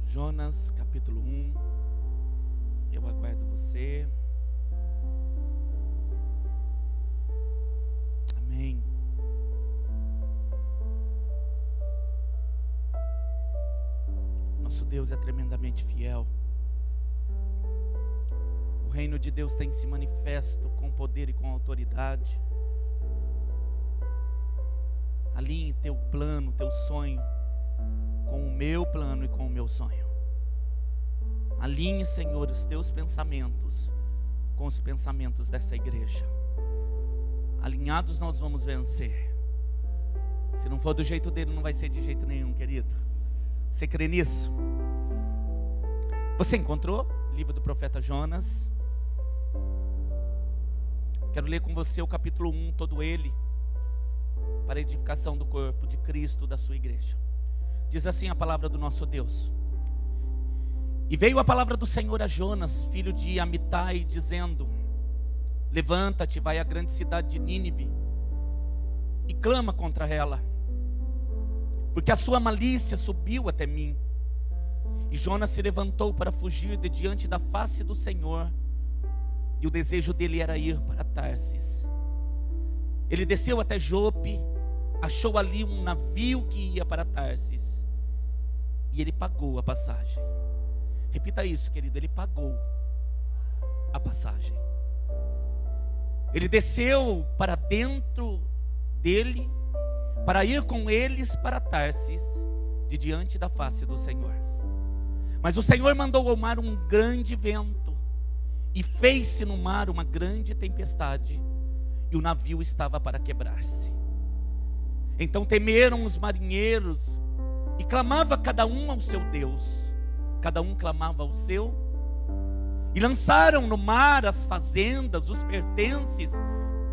Jonas, capítulo 1. Eu aguardo você. Amém. Nosso Deus é tremendamente fiel. O reino de Deus tem se manifesto com poder e com autoridade. Alinhe teu plano, teu sonho com o meu plano e com o meu sonho. Alinhe, Senhor, os teus pensamentos com os pensamentos dessa igreja. Alinhados nós vamos vencer. Se não for do jeito dele, não vai ser de jeito nenhum, querido. Você crê nisso? Você encontrou o livro do profeta Jonas? Quero ler com você o capítulo 1, todo ele, para a edificação do corpo de Cristo, da sua igreja. Diz assim a palavra do nosso Deus: E veio a palavra do Senhor a Jonas, filho de Amitai, dizendo: Levanta-te, vai à grande cidade de Nínive e clama contra ela, porque a sua malícia subiu até mim. E Jonas se levantou para fugir de diante da face do Senhor, e o desejo dele era ir para Tarsis. Ele desceu até Jope, achou ali um navio que ia para Tarsis, e ele pagou a passagem. Repita isso, querido, ele pagou a passagem. Ele desceu para dentro dele, para ir com eles para Tarsis, de diante da face do Senhor. Mas o Senhor mandou ao mar um grande vento, e fez-se no mar uma grande tempestade, e o navio estava para quebrar-se. Então temeram os marinheiros, e clamava cada um ao seu Deus. Cada um clamava ao seu, e lançaram no mar as fazendas, os pertences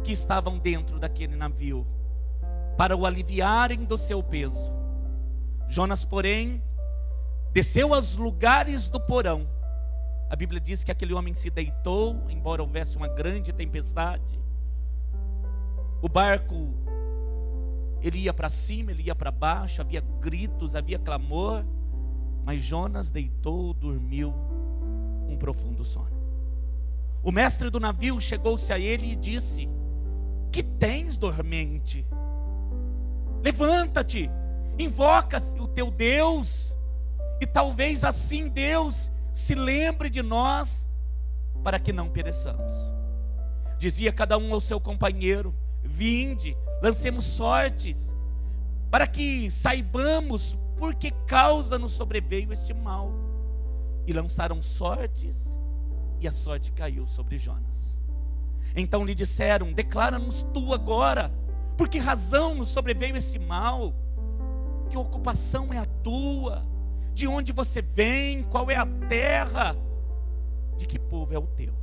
que estavam dentro daquele navio, para o aliviarem do seu peso. Jonas, porém, desceu aos lugares do porão. A Bíblia diz que aquele homem se deitou, embora houvesse uma grande tempestade. O barco, ele ia para cima, ele ia para baixo, havia gritos, havia clamor, mas Jonas deitou, dormiu um profundo sono. O mestre do navio chegou-se a ele e disse: Que tens, dormente? Levanta-te, invoca o teu Deus, e talvez assim Deus se lembre de nós, para que não pereçamos. Dizia cada um ao seu companheiro: Vinde, lancemos sortes, para que saibamos por que causa nos sobreveio este mal. E lançaram sortes, e a sorte caiu sobre Jonas. Então lhe disseram: Declara-nos tu agora, por que razão nos sobreveio esse mal? Que ocupação é a tua? De onde você vem? Qual é a terra? De que povo é o teu?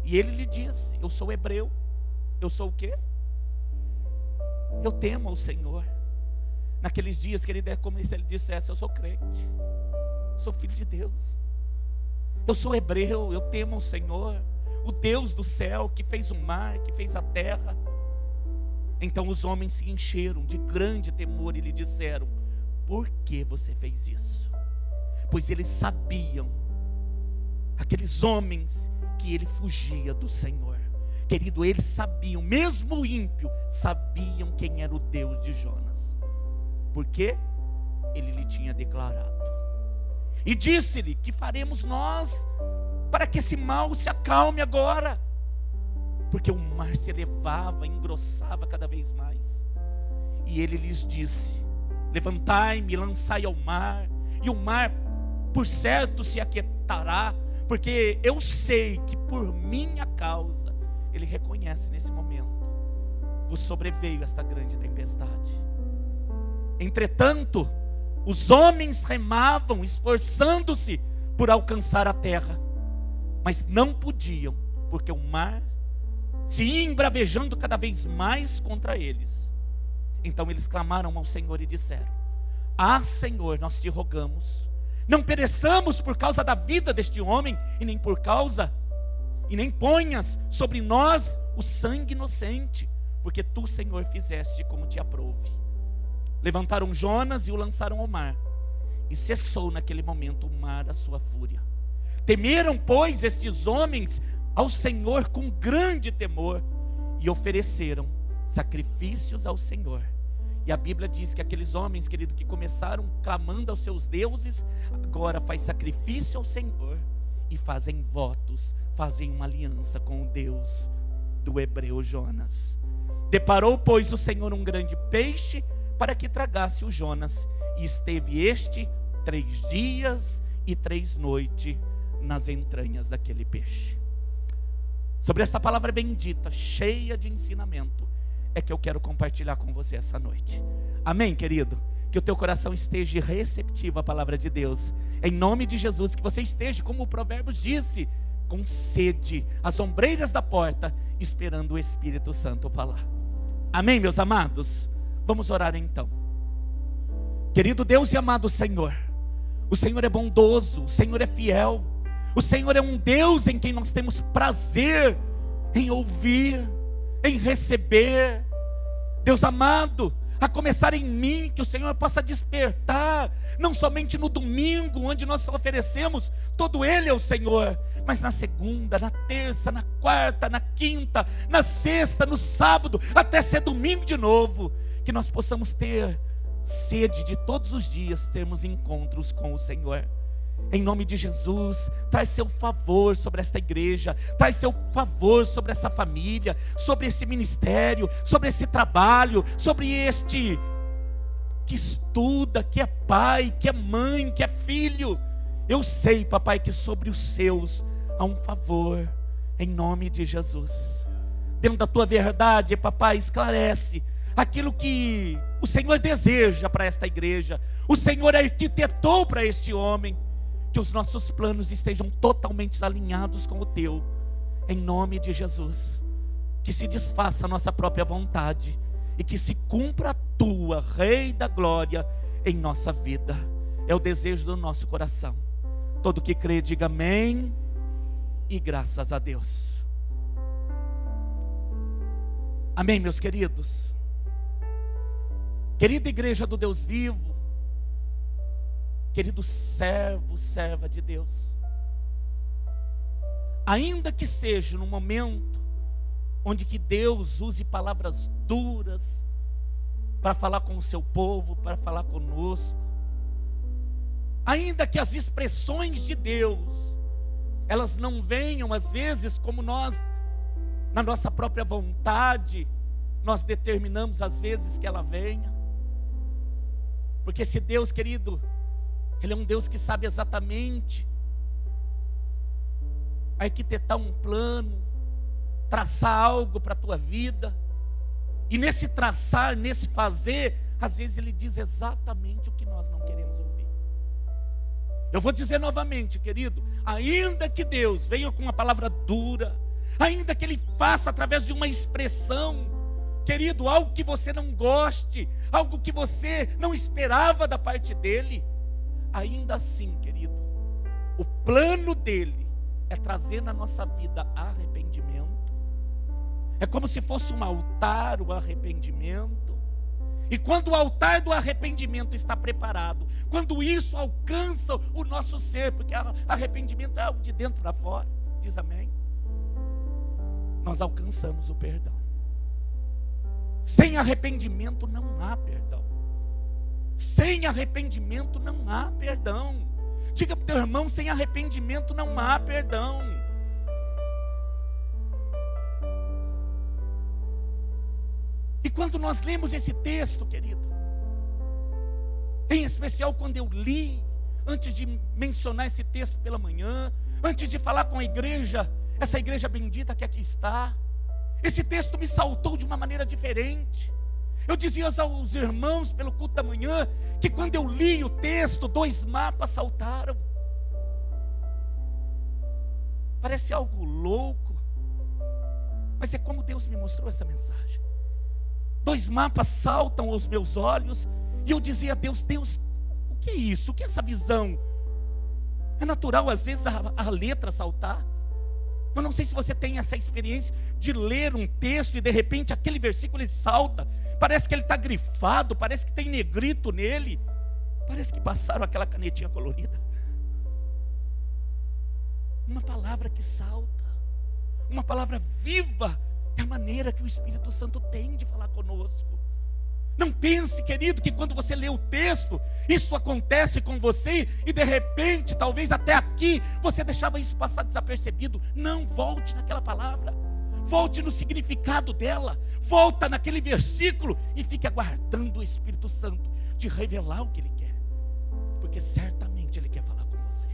E ele lhe disse: Eu sou hebreu. Eu sou o quê? Eu temo ao Senhor. Naqueles dias, querido, é como se ele dissesse: Eu sou crente, sou filho de Deus, eu sou hebreu, eu temo ao Senhor, o Deus do céu, que fez o mar, que fez a terra. Então os homens se encheram de grande temor e lhe disseram: Por que você fez isso? Pois eles sabiam, aqueles homens, que ele fugia do Senhor. Querido, eles sabiam, mesmo o ímpio, sabiam quem era o Deus de Jonas, porque ele lhe tinha declarado. E disse-lhe: Que faremos nós para que esse mal se acalme agora? Porque o mar se elevava, engrossava cada vez mais. E ele lhes disse: Levantai-me, lançai ao mar, e o mar por certo se aquietará, porque eu sei que por minha causa, ele reconhece nesse momento, vos sobreveio esta grande tempestade. Entretanto, os homens remavam, esforçando-se por alcançar a terra, mas não podiam, porque o mar se ia embravejando cada vez mais contra eles. Então eles clamaram ao Senhor e disseram: Ah, Senhor, nós te rogamos, não pereçamos por causa da vida deste homem, e nem ponhas sobre nós o sangue inocente, porque tu, Senhor, fizeste como te aprouve. Levantaram Jonas e o lançaram ao mar, E cessou naquele momento o mar a sua fúria. Temeram, pois, estes homens ao Senhor com grande temor, e ofereceram sacrifícios ao Senhor. E a Bíblia diz que aqueles homens, querido, que começaram clamando aos seus deuses, agora faz sacrifício ao Senhor e fazem votos, fazem uma aliança com o Deus do hebreu Jonas. Deparou, pois, o Senhor um grande peixe para que tragasse o Jonas, e esteve este 3 dias e 3 noites nas entranhas daquele peixe. Sobre esta palavra bendita, cheia de ensinamento, é que eu quero compartilhar com você essa noite. Amém, querido? Que o teu coração esteja receptivo à palavra de Deus. Em nome de Jesus, que você esteja, como o Provérbios disse, com sede, às ombreiras da porta, esperando o Espírito Santo falar. Amém, meus amados? Vamos orar então. Querido Deus e amado Senhor, o Senhor é bondoso, o Senhor é fiel, o Senhor é um Deus em quem nós temos prazer em ouvir, em receber. Deus amado, a começar em mim, que o Senhor possa despertar, não somente no domingo, onde nós oferecemos todo ele ao Senhor, mas na segunda, na terça, na quarta, na quinta, na sexta, no sábado, até ser domingo de novo, que nós possamos ter sede de todos os dias termos encontros com o Senhor. Em nome de Jesus, traz seu favor sobre esta igreja, traz seu favor sobre essa família, sobre esse ministério, sobre esse trabalho, sobre este que estuda, que é pai, que é mãe, que é filho. Eu sei, papai, que sobre os seus há um favor, em nome de Jesus. Dentro da tua verdade, papai, esclarece aquilo que o Senhor deseja para esta igreja, o Senhor arquitetou para este homem. Que os nossos planos estejam totalmente alinhados com o teu, em nome de Jesus. Que se desfaça a nossa própria vontade e que se cumpra a tua, Rei da glória, em nossa vida. É o desejo do nosso coração. Todo que crê, diga amém e graças a Deus. Amém, meus queridos. Querida igreja do Deus vivo, querido servo, serva de Deus, ainda que seja no momento onde que Deus use palavras duras para falar com o seu povo, para falar conosco, ainda que as expressões de Deus, elas não venham às vezes como nós, na nossa própria vontade, nós determinamos às vezes que ela venha, porque esse Deus, querido, Ele é um Deus que sabe exatamente arquitetar um plano, traçar algo para a tua vida. E nesse traçar, nesse fazer, às vezes Ele diz exatamente o que nós não queremos ouvir. Eu vou dizer novamente, querido, ainda que Deus venha com uma palavra dura, ainda que Ele faça através de uma expressão, querido, algo que você não goste, algo que você não esperava da parte dEle, ainda assim, querido, o plano dele é trazer na nossa vida arrependimento. É como se fosse um altar, o arrependimento. E quando o altar do arrependimento está preparado, quando isso alcança o nosso ser, porque arrependimento é algo de dentro para fora, diz amém, nós alcançamos o perdão. Sem arrependimento não há perdão. Sem arrependimento não há perdão. Diga para o teu irmão, sem arrependimento não há perdão. E quando nós lemos esse texto, querido, em especial quando eu li, antes de mencionar esse texto pela manhã, antes de falar com a igreja, essa igreja bendita que aqui está, esse texto me saltou de uma maneira diferente. Eu dizia aos irmãos pelo culto da manhã, que quando eu li o texto, 2 mapas saltaram. Parece algo louco, mas é como Deus me mostrou essa mensagem. 2 mapas saltam aos meus olhos, e eu dizia a Deus, o que é isso? O que é essa visão? É natural às vezes a letra saltar. Eu não sei se você tem essa experiência de ler um texto e de repente aquele versículo ele salta. Parece que ele está grifado, parece que tem negrito nele. Parece que passaram aquela canetinha colorida. Uma palavra que salta, uma palavra viva, é a maneira que o Espírito Santo tem de falar conosco. Não pense, querido, que quando você lê o texto, isso acontece com você e de repente, talvez até aqui, você deixava isso passar desapercebido. Não, volte naquela palavra, volte no significado dela, volta naquele versículo e fique aguardando o Espírito Santo de revelar o que Ele quer, porque certamente Ele quer falar com você.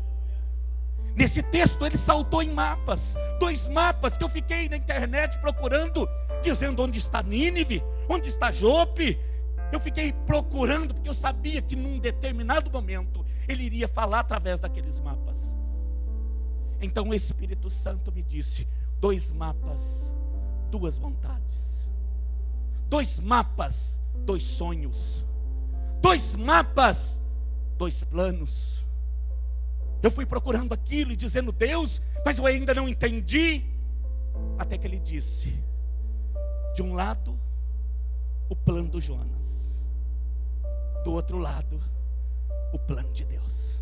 Nesse texto ele saltou em mapas, 2 mapas que eu fiquei na internet procurando, dizendo onde está Nínive, onde está Jope. Eu fiquei procurando porque eu sabia que num determinado momento ele iria falar através daqueles mapas. Então o Espírito Santo me disse: 2 mapas, 2 vontades, 2 mapas, 2 sonhos, 2 mapas, 2 planos. Eu fui procurando aquilo e dizendo: Deus, mas eu ainda não entendi. Até que ele disse: de um lado o plano do Jonas, do outro lado o plano de Deus.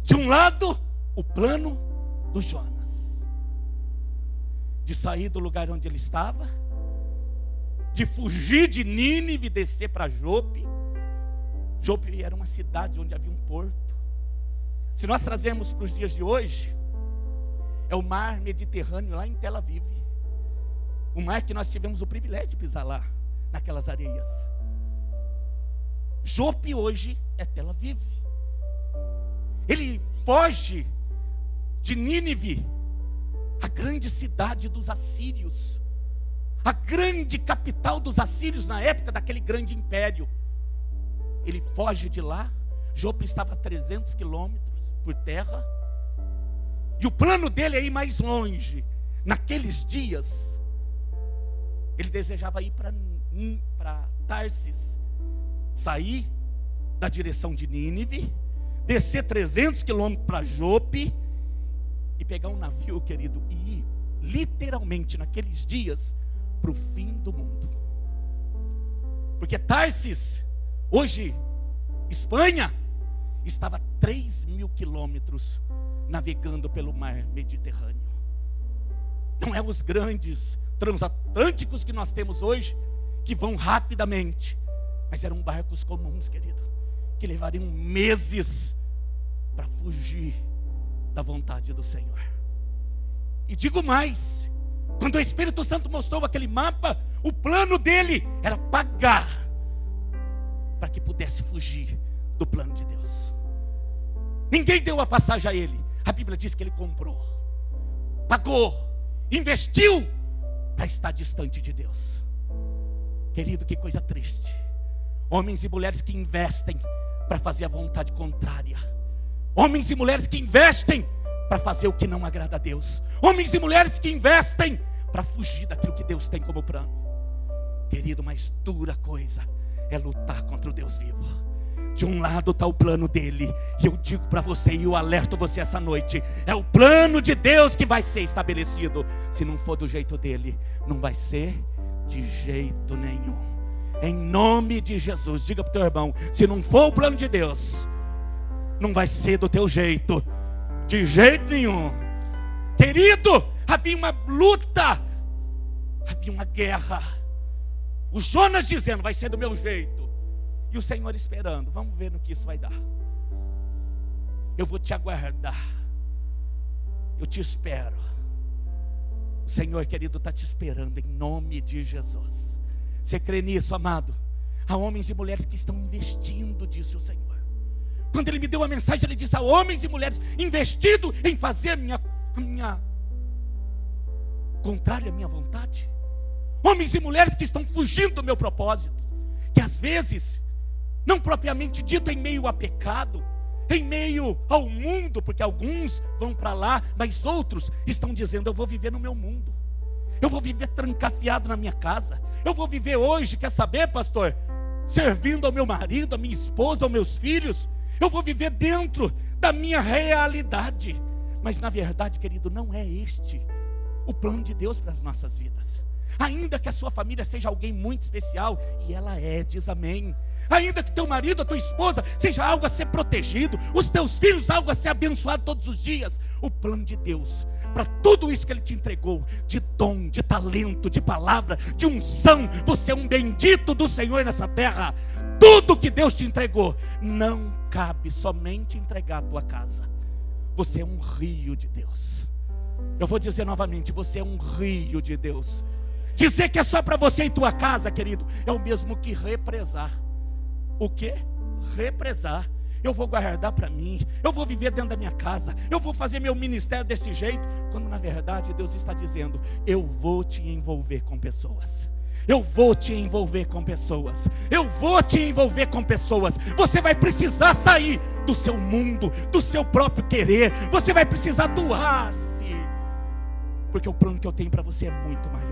De um lado o plano do Jonas, de sair do lugar onde ele estava, de fugir de Nínive e descer para Jope. Jope era uma cidade onde havia um porto. Se nós trazermos para os dias de hoje, é o mar Mediterrâneo lá em Tel Aviv. O mar que nós tivemos o privilégio de pisar lá, naquelas areias. Jope hoje é Tel Aviv. Ele foge de Nínive, a grande cidade dos assírios, a grande capital dos assírios na época daquele grande império. Ele foge de lá. Jope estava a 300 quilômetros por terra, e o plano dele é ir mais longe. Naqueles dias ele desejava ir para Tarsis, sair da direção de Nínive, descer 300 quilômetros para Jope e pegar um navio, querido, e ir literalmente naqueles dias para o fim do mundo. Porque Tarsis, hoje Espanha, estava a 3.000 quilômetros navegando pelo mar Mediterrâneo. Não é os grandes transatlânticos que nós temos hoje, que vão rapidamente, mas eram barcos comuns, querido, que levariam meses para fugir da vontade do Senhor. E digo mais, quando o Espírito Santo mostrou aquele mapa, o plano dele era pagar para que pudesse fugir do plano de Deus. Ninguém deu a passagem a ele. A Bíblia diz que ele comprou, pagou, investiu para estar distante de Deus. Querido, que coisa triste. Homens e mulheres que investem para fazer a vontade contrária. Homens e mulheres que investem para fazer o que não agrada a Deus. Homens e mulheres que investem para fugir daquilo que Deus tem como plano. Querido, mas dura coisa é lutar contra o Deus vivo. De um lado está o plano dele, e eu digo para você, e eu alerto você essa noite: é o plano de Deus que vai ser estabelecido. Se não for do jeito dele, não vai ser de jeito nenhum. Em nome de Jesus, diga para o teu irmão: se não for o plano de Deus, não vai ser do teu jeito, de jeito nenhum. Querido, havia uma luta, havia uma guerra. O Jonas dizendo: vai ser do meu jeito. E o Senhor esperando: vamos ver no que isso vai dar. Eu vou te aguardar. Eu te espero. O Senhor, querido, está te esperando em nome de Jesus. Você crê nisso, amado? Há homens e mulheres que estão investindo, disse o Senhor. Quando Ele me deu a mensagem, Ele disse: há homens e mulheres investindo em fazer a minha contrária à minha vontade. Homens e mulheres que estão fugindo do meu propósito, que às vezes, não propriamente dito em meio a pecado, em meio ao mundo, porque alguns vão para lá, mas outros estão dizendo: eu vou viver no meu mundo, eu vou viver trancafiado na minha casa, eu vou viver hoje, quer saber, pastor, servindo ao meu marido, à minha esposa, aos meus filhos, eu vou viver dentro da minha realidade. Mas na verdade, querido, não é este o plano de Deus para as nossas vidas. Ainda que a sua família seja alguém muito especial, e ela é, diz amém. ainda que teu marido, a tua esposa, seja algo a ser protegido, os teus filhos, algo a ser abençoado todos os dias. O plano de Deus, para tudo isso que Ele te entregou, de dom, de talento, de palavra, de unção, você é um bendito do Senhor nessa terra. Tudo que Deus te entregou, não cabe somente entregar a tua casa. Você é um rio de Deus. Eu vou dizer novamente, você é um rio de Deus. Dizer que é só para você e tua casa, querido, é o mesmo que represar. O quê? Represar. Eu vou guardar para mim, eu vou viver dentro da minha casa, eu vou fazer meu ministério desse jeito, quando na verdade Deus está dizendo, eu vou te envolver com pessoas. Eu vou te envolver com pessoas. Eu vou te envolver com pessoas. Você vai precisar sair do seu mundo, do seu próprio querer. Você vai precisar doar-se, porque o plano que eu tenho para você é muito maior.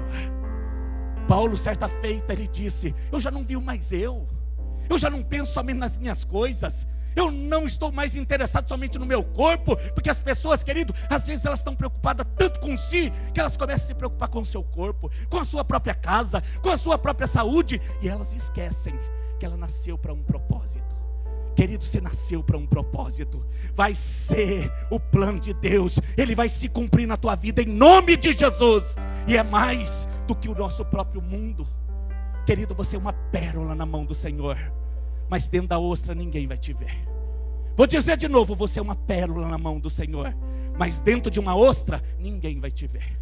Paulo, certa feita, ele disse, eu já não vivo mais eu já não penso somente nas minhas coisas, eu não estou mais interessado somente no meu corpo, porque as pessoas, querido, às vezes elas estão preocupadas tanto com si, que elas começam a se preocupar com o seu corpo, com a sua própria casa, com a sua própria saúde, e elas esquecem que ela nasceu para um propósito. Querido, você nasceu para um propósito, vai ser o plano de Deus, Ele vai se cumprir na tua vida, em nome de Jesus, e é mais do que o nosso próprio mundo. Querido, você é uma pérola na mão do Senhor, mas dentro da ostra ninguém vai te ver. Vou dizer de novo, você é uma pérola na mão do Senhor, mas dentro de uma ostra ninguém vai te ver.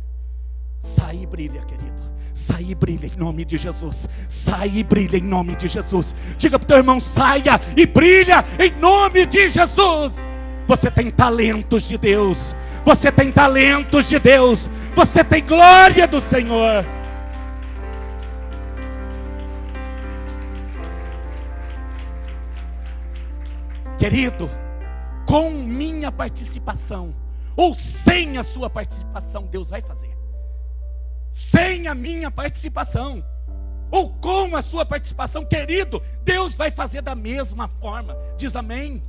Sai e brilha, querido. Sai e brilha em nome de Jesus. Sai e brilha em nome de Jesus. Diga para o teu irmão, saia e brilha em nome de Jesus. Você tem talentos de Deus. Você tem talentos de Deus. Você tem glória do Senhor. Querido, com minha participação ou sem a sua participação, Deus vai fazer. Sem a minha participação ou com a sua participação, querido, Deus vai fazer da mesma forma. Diz amém.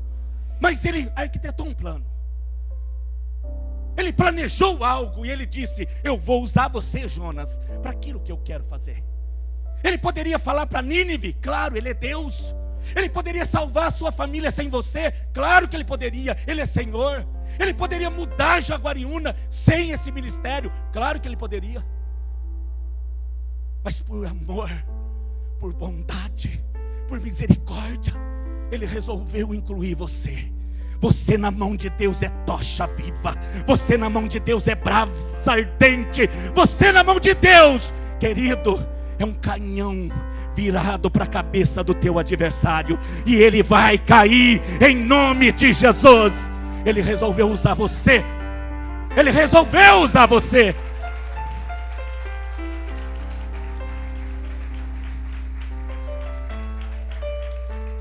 Mas Ele arquitetou um plano. Ele planejou algo e Ele disse, eu vou usar você, Jonas, para aquilo que eu quero fazer. Ele poderia falar para Nínive, claro, Ele é Deus. Ele poderia salvar a sua família sem você, claro que Ele poderia, Ele é Senhor. Ele poderia mudar Jaguariúna sem esse ministério, claro que Ele poderia. Mas por amor, por bondade, por misericórdia, Ele resolveu incluir você. Você na mão de Deus é tocha viva. Você na mão de Deus é brasa ardente. Você na mão de Deus, querido, é um canhão virado para a cabeça do teu adversário, e ele vai cair em nome de Jesus. Ele resolveu usar você. Ele resolveu usar você.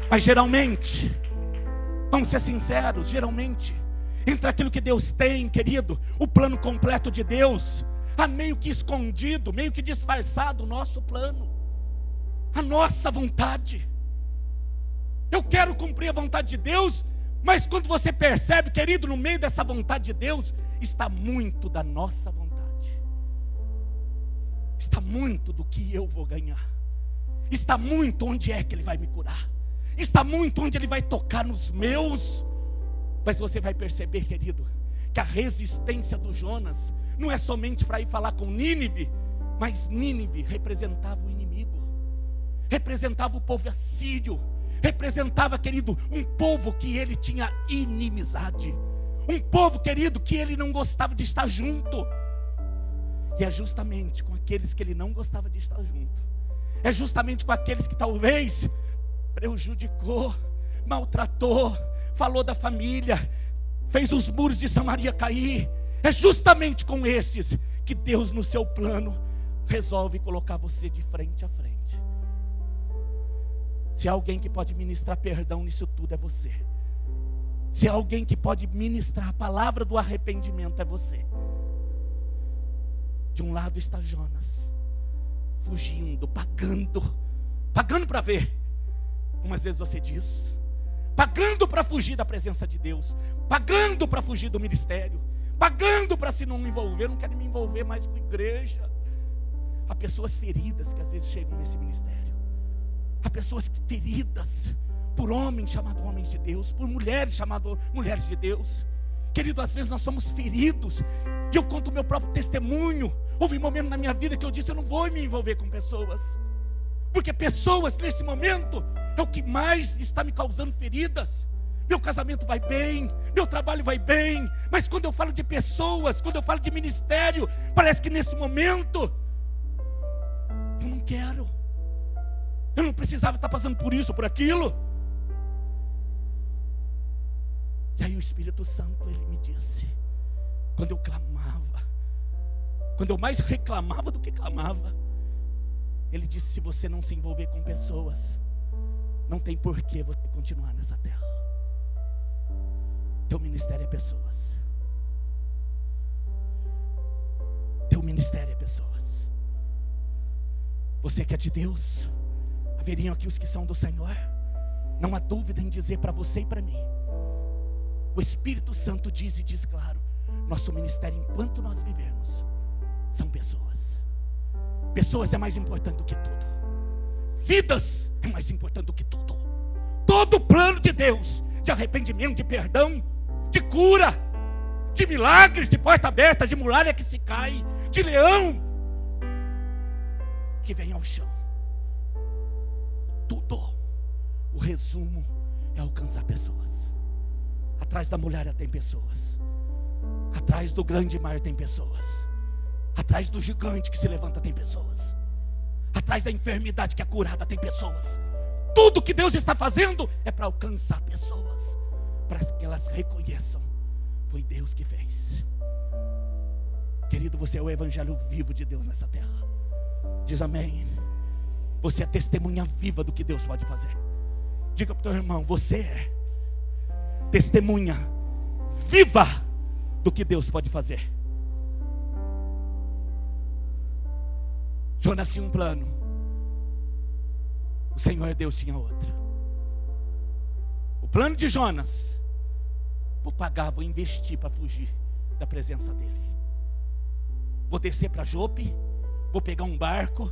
Mas geralmente, vamos ser sinceros, geralmente, entre aquilo que Deus tem, querido, o plano completo de Deus, há meio que escondido, meio que disfarçado o nosso plano, a nossa vontade. Eu quero cumprir a vontade de Deus, mas quando você percebe, querido, no meio dessa vontade de Deus, está muito da nossa vontade, está muito do que eu vou ganhar, está muito onde é que Ele vai me curar, está muito onde Ele vai tocar nos meus. Mas você vai perceber, querido, que a resistência do Jonas não é somente para ir falar com Nínive, mas Nínive representava o inimigo, representava o povo assírio, representava, querido, um povo que ele tinha inimizade, um povo, querido, que ele não gostava de estar junto. E é justamente com aqueles que ele não gostava de estar junto, é justamente com aqueles que talvez prejudicou, maltratou, falou da família, fez os muros de Samaria cair. É justamente com esses que Deus, no seu plano, resolve colocar você de frente a frente. Se há alguém que pode ministrar perdão nisso tudo, é você. Se há alguém que pode ministrar a palavra do arrependimento, é você. De um lado está Jonas, fugindo, pagando para ver, como às vezes você diz, pagando para fugir da presença de Deus, pagando para fugir do ministério, pagando para se não me envolver. Não quero me envolver mais com igreja. Há pessoas feridas que às vezes chegam nesse ministério, Há pessoas feridas por homens chamados homens de Deus, por mulheres chamadas mulheres de Deus. Querido, às vezes nós somos feridos. E eu conto o meu próprio testemunho. Houve um momento na minha vida que eu disse: eu não vou me envolver com pessoas, porque pessoas nesse momento é o que mais está me causando feridas. Meu casamento vai bem, meu trabalho vai bem, mas quando eu falo de pessoas, quando eu falo de ministério, parece que nesse momento eu não quero. Eu não precisava estar passando por isso, por aquilo. E aí o Espírito Santo, ele me disse, quando eu clamava, quando eu mais reclamava do que clamava, ele disse: se você não se envolver com pessoas, não tem porquê você continuar nessa terra. Teu ministério é pessoas. Teu ministério é pessoas. Você que é de Deus, haveriam aqui os que são do Senhor. Não há dúvida em dizer para você e para mim, o Espírito Santo diz e diz claro: nosso ministério enquanto nós vivermos são pessoas. Pessoas é mais importante do que tudo. Vidas é mais importante do que tudo. Todo o plano de Deus, de arrependimento, de perdão, de cura, de milagres, de porta aberta, de muralha que se cai, de leão que vem ao chão. Tudo, o resumo é alcançar pessoas. Atrás da muralha tem pessoas. Atrás do grande mar tem pessoas. Atrás do gigante que se levanta tem pessoas. Atrás da enfermidade que é curada tem pessoas. Tudo que Deus está fazendo é para alcançar pessoas, para que elas reconheçam: foi Deus que fez. Querido, você é o evangelho vivo de Deus nessa terra. Diz amém. Você é testemunha viva do que Deus pode fazer. Diga para o teu irmão: você é testemunha viva do que Deus pode fazer. Jonas tinha um plano, o Senhor Deus tinha outro. O plano de Jonas: vou pagar, vou investir para fugir da presença dele. Vou descer para Jope, vou pegar um barco,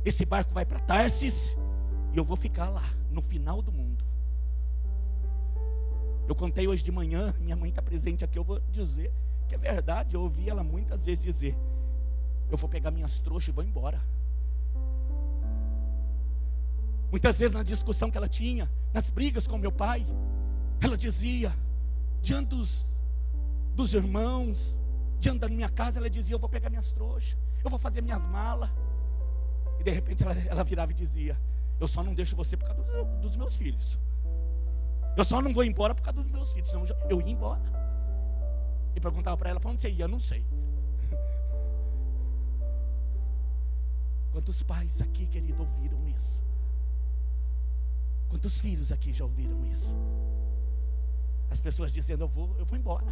esse barco vai para Tarsis, e eu vou ficar lá, no final do mundo. Eu contei hoje de manhã, minha mãe está presente aqui, eu vou dizer que é verdade. Eu ouvi ela muitas vezes dizer: eu vou pegar minhas trouxas e vou embora. Muitas vezes na discussão que ela tinha, nas brigas com meu pai, ela dizia, diante dos irmãos, diante da minha casa, ela dizia: eu vou pegar minhas trouxas, eu vou fazer minhas malas. E de repente ela virava e dizia: eu só não deixo você por causa dos meus filhos. Eu só não vou embora por causa dos meus filhos, senão eu ia embora. E perguntava para ela: para onde você ia? Eu não sei. Quantos pais aqui, querido, ouviram isso? Quantos filhos aqui já ouviram isso? As pessoas dizendo: eu vou embora,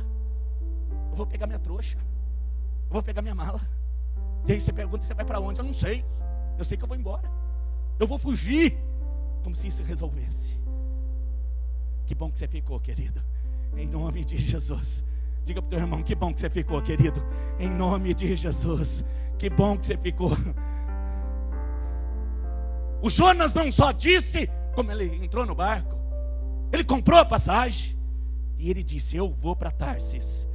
eu vou pegar minha trouxa, eu vou pegar minha mala. E aí você pergunta: você vai para onde? Eu não sei, eu sei que eu vou embora, eu vou fugir. Como se isso resolvesse. Que bom que você ficou, querido, em nome de Jesus. Diga para o teu irmão: que bom que você ficou, querido, em nome de Jesus. Que bom que você ficou. O Jonas não só disse, como ele entrou no barco, ele comprou a passagem, e ele disse: eu vou para Tarsis.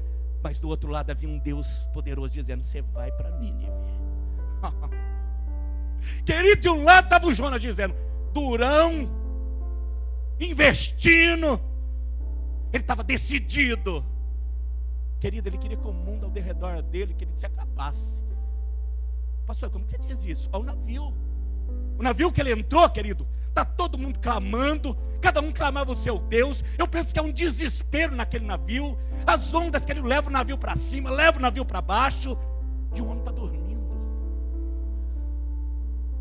Mas do outro lado havia um Deus poderoso dizendo: você vai para Nínive. Querido, de um lado estava o Jonas dizendo: durão, investindo. Ele estava decidido. Querido, ele queria que o mundo ao redor dele, que ele se acabasse. Pastor, como você diz isso? Olha o navio. O navio que ele entrou, querido, está todo mundo clamando, cada um clamava o seu Deus. Eu penso que é um desespero naquele navio. As ondas que ele leva o navio para cima, leva o navio para baixo, e o homem está dormindo.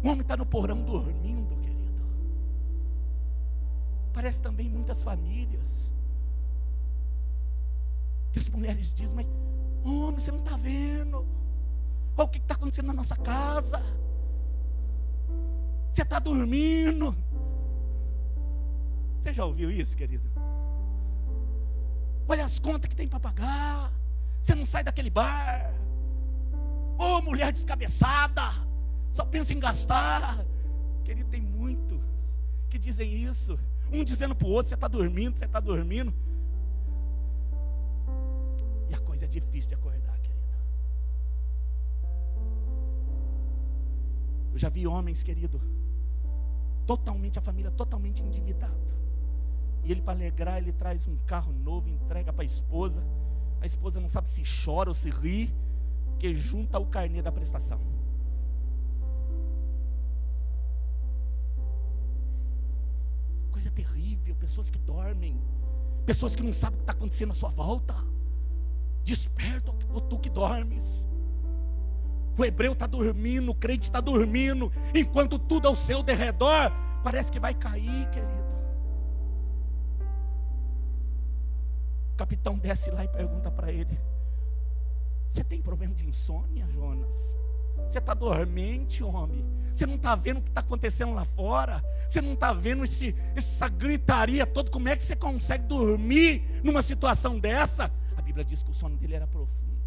O homem está no porão dormindo, querido. Parece também muitas famílias que as mulheres dizem: mas homem, você não está vendo? Olha o que está acontecendo na nossa casa. Você está dormindo. Você já ouviu isso, querido? Olha as contas que tem para pagar. Você não sai daquele bar. Ô, mulher descabeçada, só pensa em gastar. Querido, tem muitos que dizem isso. Um dizendo para o outro, você está dormindo, você está dormindo. E a coisa é difícil de acordar, querido. Eu já vi homens, querido, totalmente, a família totalmente endividada. E ele, para alegrar, ele traz um carro novo, entrega para a esposa. A esposa não sabe se chora ou se ri, porque junta o carnê da prestação. Coisa terrível, pessoas que dormem, pessoas que não sabem o que está acontecendo à sua volta. Desperta, ou tu que dormes. O hebreu está dormindo, o crente está dormindo, enquanto tudo ao seu derredor parece que vai cair, querido. O capitão desce lá e pergunta para ele: você tem problema de insônia, Jonas? Você está dormente, homem? Você não está vendo o que está acontecendo lá fora? Você não está vendo essa gritaria toda? Como é que você consegue dormir numa situação dessa? A Bíblia diz que o sono dele era profundo.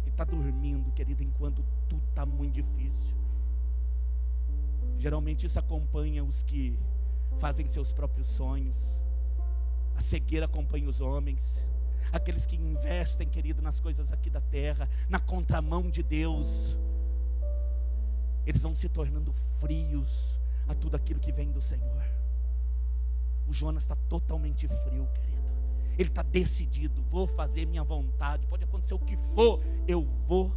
Ele está dormindo, querido, enquanto tudo está muito difícil. Geralmente isso acompanha os que fazem seus próprios sonhos. A cegueira acompanha os homens. Aqueles que investem, querido, nas coisas aqui da terra, na contramão de Deus, eles vão se tornando frios a tudo aquilo que vem do Senhor. O Jonas está totalmente frio, querido. Ele está decidido: vou fazer minha vontade, pode acontecer o que for, eu vou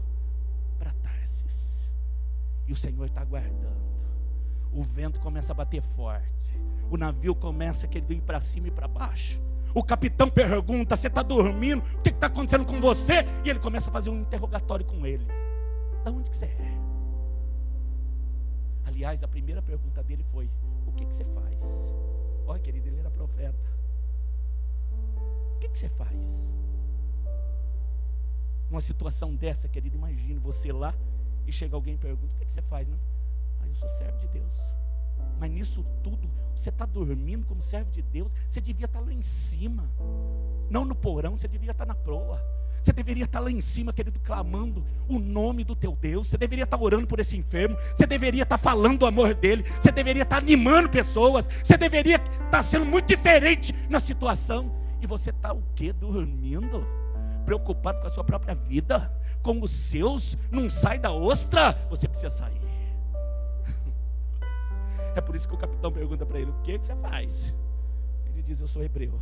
para Tarsis. E o Senhor está aguardando. O vento começa a bater forte, o navio começa, querido, a ir para cima e para baixo. O capitão pergunta: você está dormindo? O que está acontecendo com você? E ele começa a fazer um interrogatório com ele. Da onde que você é? Aliás, a primeira pergunta dele foi: o que você faz? Olha, querido, ele era profeta. O que você faz? Numa situação dessa, querido, imagine você lá e chega alguém e pergunta: o que você faz? Né? Eu sou servo de Deus. Mas nisso tudo, você está dormindo como servo de Deus. Você devia estar lá em cima, não no porão, você devia estar na proa. Você deveria estar lá em cima, querido, clamando o nome do teu Deus. Você deveria estar orando por esse enfermo. Você deveria estar falando do amor dele. Você deveria estar animando pessoas. Você deveria estar sendo muito diferente na situação. E você está o quê? Dormindo? Preocupado com a sua própria vida, com os seus. Não sai da ostra. Você precisa sair. É por isso que o capitão pergunta para ele: o que você faz? Ele diz: eu sou hebreu.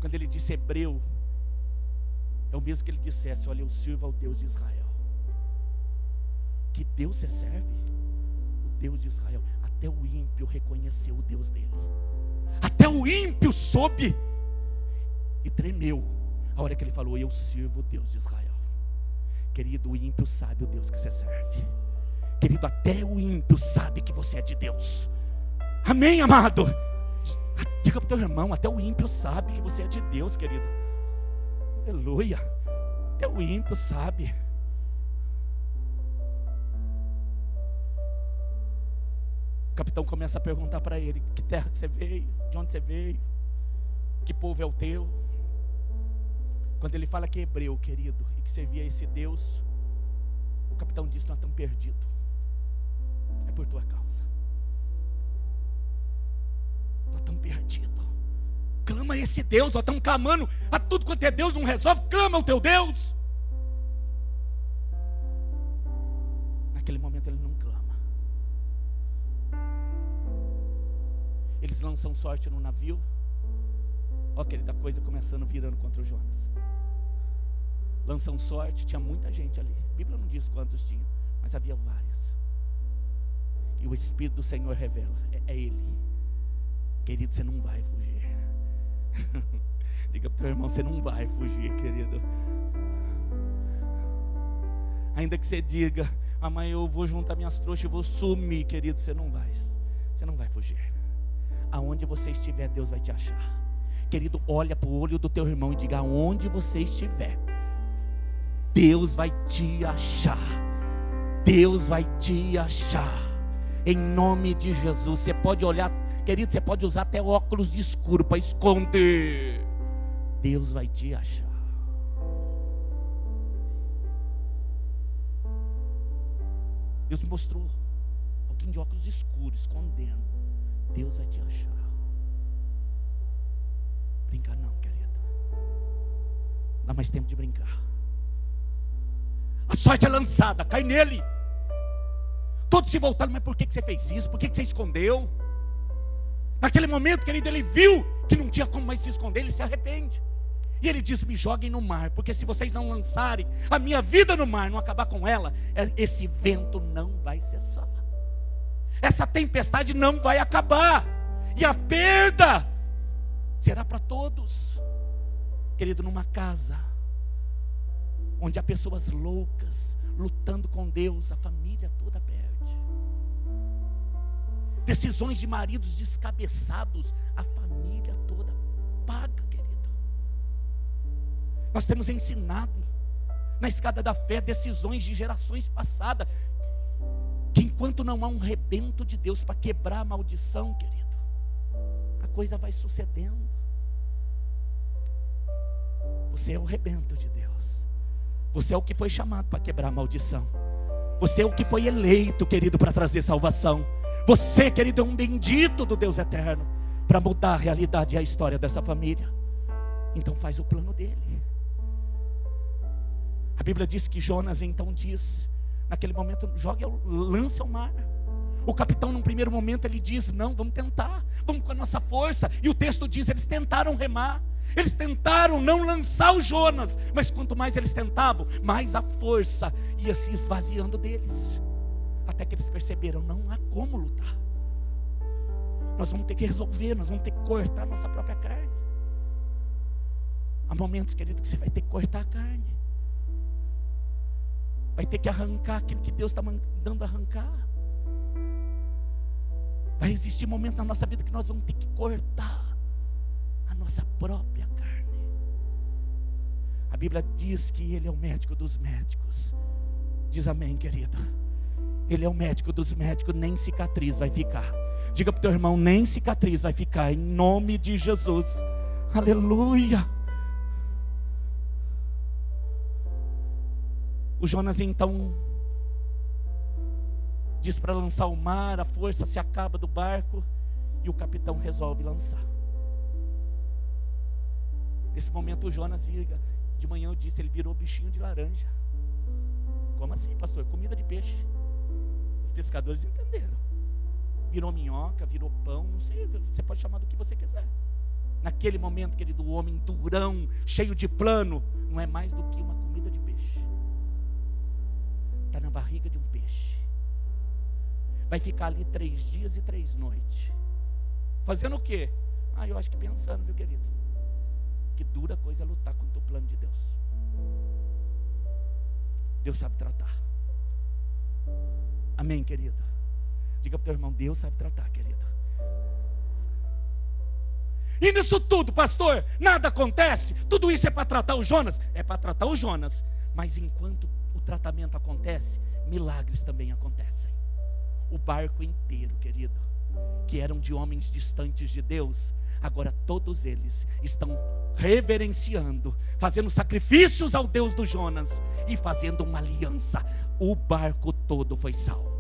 Quando ele disse hebreu, é o mesmo que ele dissesse: olha, eu sirvo ao Deus de Israel. Que Deus você serve? O Deus de Israel. Até o ímpio reconheceu o Deus dele. Até o ímpio soube e tremeu a hora que ele falou: eu sirvo o Deus de Israel. Querido, o ímpio sabe o Deus que você serve. Querido, até o ímpio sabe que você é de Deus. Amém, amado? Diga para o teu irmão: até o ímpio sabe que você é de Deus, querido. Aleluia. Até o ímpio sabe. O capitão começa a perguntar para ele: que terra que você veio? De onde você veio? Que povo é o teu? Quando ele fala que é hebreu, querido, e que servia a esse Deus, o capitão diz: nós estamos perdidos. É por tua causa. Nós estamos perdidos. Clama a esse Deus. Nós estamos clamando a tudo quanto é Deus, não resolve. Clama ao teu Deus. Naquele momento ele não clama. Eles lançam sorte no navio. Olha, querida, a coisa começando virando contra o Jonas. Lançam sorte, tinha muita gente ali. A Bíblia não diz quantos tinham, mas havia vários. E o Espírito do Senhor revela: é Ele. Querido, você não vai fugir. Diga para o teu irmão: você não vai fugir, querido. Ainda que você diga: amanhã eu vou juntar minhas trouxas e vou sumir, querido, você não vai fugir. Aonde você estiver, Deus vai te achar. Querido, olha para o olho do teu irmão e diga: aonde você estiver, Deus vai te achar. Deus vai te achar. Em nome de Jesus. Você pode olhar, querido, você pode usar até óculos de escuro para esconder. Deus vai te achar. Deus me mostrou bonequinho de óculos escuros, escondendo. Deus vai te achar. Brincar não, querido. Dá mais tempo de brincar. A sorte é lançada, cai nele. Todos se voltaram, mas por que você fez isso? Por que você escondeu? Naquele momento, querido, ele viu que não tinha como mais se esconder, ele se arrepende. E ele diz: me joguem no mar, porque se vocês não lançarem a minha vida no mar, não acabar com ela, esse vento não vai cessar. Essa tempestade não vai acabar. E a perda será para todos. Querido, numa casa onde há pessoas loucas lutando com Deus, a família toda perde. Decisões de maridos descabeçados, a família toda paga, querido. Nós temos ensinado na escada da fé decisões de gerações passadas, que enquanto não há um rebento de Deus para quebrar a maldição, querido, a coisa vai sucedendo. Você é o rebento de Deus. Você é o que foi chamado para quebrar a maldição. Você é o que foi eleito, querido, para trazer salvação. Você, querido, é um bendito do Deus eterno para mudar a realidade e a história dessa família. Então faz o plano dele. A Bíblia diz que Jonas então diz, naquele momento, lance ao mar. O capitão, num primeiro momento, ele diz: não, vamos tentar, vamos com a nossa força. E o texto diz: eles tentaram remar, eles tentaram não lançar o Jonas, mas quanto mais eles tentavam, mais a força ia se esvaziando deles, até que eles perceberam: não há como lutar. Nós vamos ter que resolver, nós vamos ter que cortar a nossa própria carne. Há momentos, querido, que você vai ter que cortar a carne, vai ter que arrancar aquilo que Deus está mandando arrancar. Vai existir momento na nossa vida que nós vamos ter que cortar a nossa própria carne. A Bíblia diz que Ele é o médico dos médicos. Diz amém, querido. Ele é o médico dos médicos, nem cicatriz vai ficar. Diga para o teu irmão: nem cicatriz vai ficar, em nome de Jesus. Aleluia. O Jonas então diz para lançar o mar, a força se acaba do barco e o capitão resolve lançar. Nesse momento o Jonas vira, de manhã eu disse, ele virou bichinho de laranja. Como assim, pastor? Comida de peixe. Os pescadores entenderam. Virou minhoca, virou pão, não sei, você pode chamar do que você quiser. Naquele momento, querido, o homem durão, cheio de plano, não é mais do que uma comida de peixe. Está na barriga de um peixe. Vai ficar ali 3 dias e 3 noites. Fazendo o quê? Eu acho que pensando, viu, querido? Que dura coisa é lutar contra o plano de Deus. Deus sabe tratar. Amém, querido? Diga para o teu irmão: Deus sabe tratar, querido. E nisso tudo, pastor, nada acontece? Tudo isso é para tratar o Jonas? É para tratar o Jonas. Mas enquanto o tratamento acontece, milagres também acontecem. O barco inteiro, querido, que eram de homens distantes de Deus, agora todos eles estão reverenciando, fazendo sacrifícios ao Deus do Jonas e fazendo uma aliança. O barco todo foi salvo.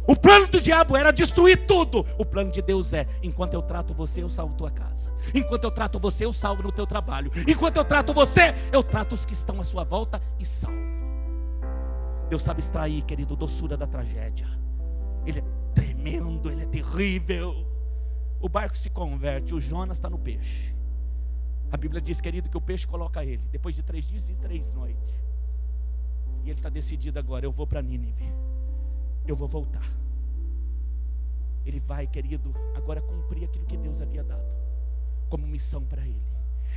O plano do diabo era destruir tudo. O plano de Deus é: enquanto eu trato você, eu salvo tua casa. Enquanto eu trato você, eu salvo no teu trabalho. Enquanto eu trato você, eu trato os que estão à sua volta e salvo. Deus sabe extrair, querido, doçura da tragédia. Ele é tremendo, ele é terrível. O barco se converte, o Jonas está no peixe. A Bíblia diz, querido, que o peixe coloca ele, depois de 3 dias e 3 noites. E ele está decidido agora: eu vou para Nínive, eu vou voltar. Ele vai, querido, agora cumprir aquilo que Deus havia dado como missão para ele.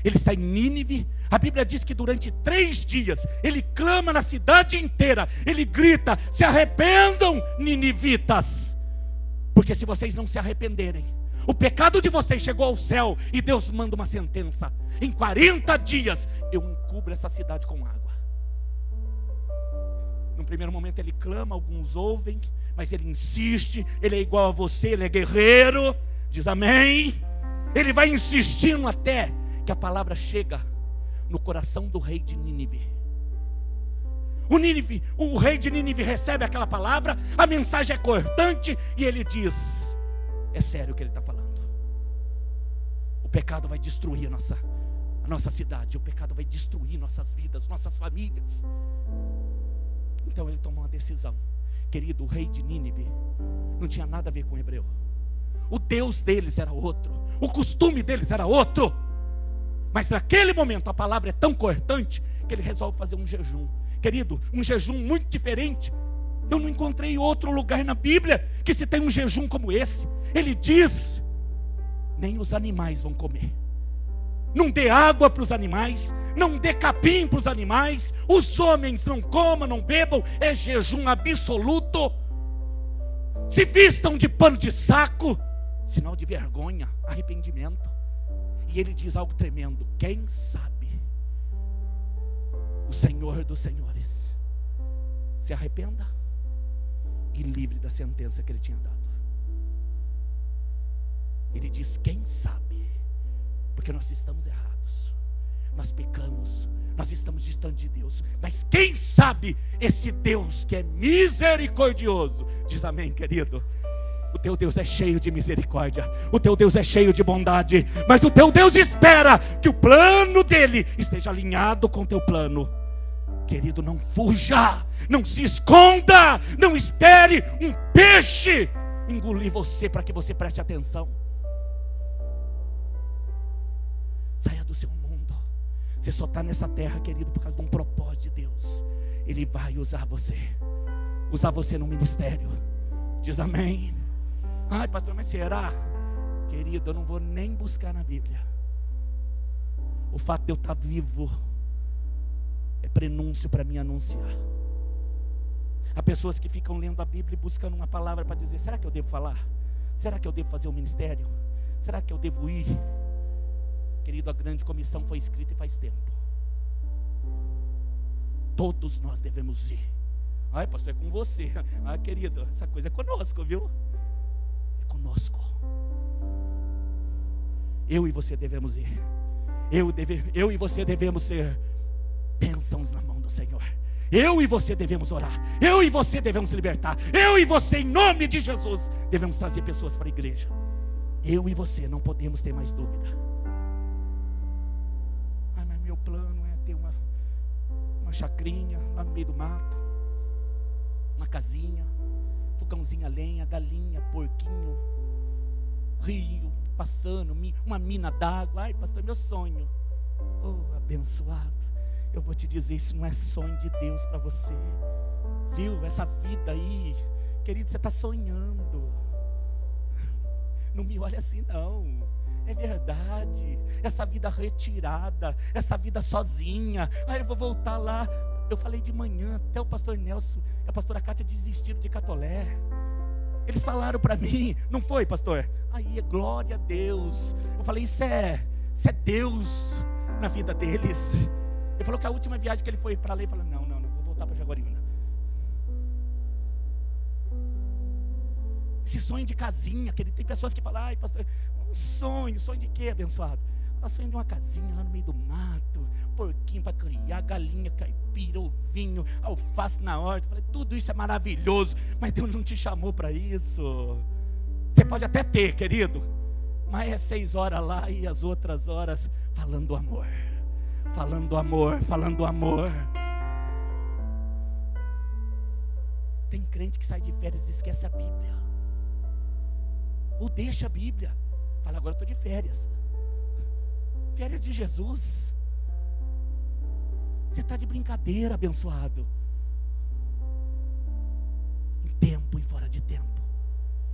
Ele está em Nínive. A Bíblia diz que durante 3 dias ele clama na cidade inteira. Ele grita: se arrependam, ninivitas, porque se vocês não se arrependerem, o pecado de vocês chegou ao céu e Deus manda uma sentença: em 40 dias eu encubro essa cidade com água. No primeiro momento ele clama, alguns ouvem, mas ele insiste. Ele é igual a você, ele é guerreiro. Diz amém. Ele vai insistindo até que a palavra chega no coração do rei de Nínive. O rei de Nínive recebe aquela palavra, a mensagem é cortante, e ele diz: é sério o que ele está falando. O pecado vai destruir a nossa cidade, o pecado vai destruir nossas vidas, nossas famílias. Então ele tomou uma decisão. Querido, o rei de Nínive não tinha nada a ver com o hebreu. O Deus deles era outro, o costume deles era outro. Mas naquele momento a palavra é tão cortante que ele resolve fazer um jejum. Querido, um jejum muito diferente. Eu não encontrei outro lugar na Bíblia que se tem um jejum como esse. Ele diz: nem os animais vão comer. Não dê água para os animais, não dê capim para os animais, os homens não comam, não bebam, é jejum absoluto. Se vistam de pano de saco, sinal de vergonha, arrependimento. E ele diz algo tremendo: quem sabe o Senhor dos senhores se arrependa e livre da sentença que ele tinha dado. Ele diz: quem sabe, porque nós estamos errados, nós pecamos, nós estamos distantes de Deus, mas quem sabe esse Deus que é misericordioso, diz amém, querido. O teu Deus é cheio de misericórdia, o teu Deus é cheio de bondade, mas o teu Deus espera que o plano dele esteja alinhado com o teu plano. Querido, não fuja, não se esconda, não espere um peixe engolir você para que você preste atenção. Saia do seu mundo. Você só está nessa terra, querido, por causa de um propósito de Deus. Ele vai usar você no ministério. Diz amém. Ai, pastor, mas será? Querido, eu não vou nem buscar na Bíblia. O fato de eu estar vivo é prenúncio para mim anunciar. Há pessoas que ficam lendo a Bíblia e buscando uma palavra para dizer: será que eu devo falar? Será que eu devo fazer um ministério? Será que eu devo ir? Querido, a grande comissão foi escrita e faz tempo. Todos nós devemos ir. Ai, pastor, é com você. Ah, querido, essa coisa é conosco, viu? É conosco. Eu e você devemos ir. Eu e você devemos ser bênçãos na mão do Senhor. Eu e você devemos orar. Eu e você devemos libertar. Eu e você, em nome de Jesus, devemos trazer pessoas para a igreja. Eu e você não podemos ter mais dúvida. Ai, mas meu plano é ter uma chacrinha lá no meio do mato, uma casinha, fogãozinho a lenha, galinha, porquinho, rio passando, uma mina d'água. Ai, pastor, meu sonho. Oh, abençoado. Eu vou te dizer, isso não é sonho de Deus para você. Viu? Essa vida aí, querido, você está sonhando. Não me olha assim não. É verdade. Essa vida retirada, essa vida sozinha. Ah, eu vou voltar lá. Eu falei de manhã, até o pastor Nelson e a pastora Kátia desistiram de Catolé. Eles falaram para mim, não foi, pastor? Aí é glória a Deus. Eu falei, isso é Deus na vida deles. Ele falou que a última viagem que ele foi para lá, ele falou, não, vou voltar para Jaguariúna. Esse sonho de casinha, que tem pessoas que falam, ai pastor, sonho de quê, abençoado? Sonho de uma casinha lá no meio do mato, porquinho para criar, galinha caipira, ovinho, alface na horta. Eu falei, tudo isso é maravilhoso, mas Deus não te chamou para isso. Você pode até ter, querido, mas é 6 horas lá e as outras horas falando do amor. Falando do amor, falando do amor. Tem crente que sai de férias e esquece a Bíblia. Ou deixa a Bíblia. Fala, agora eu estou de férias. Férias de Jesus. Você está de brincadeira, abençoado. Em tempo e fora de tempo.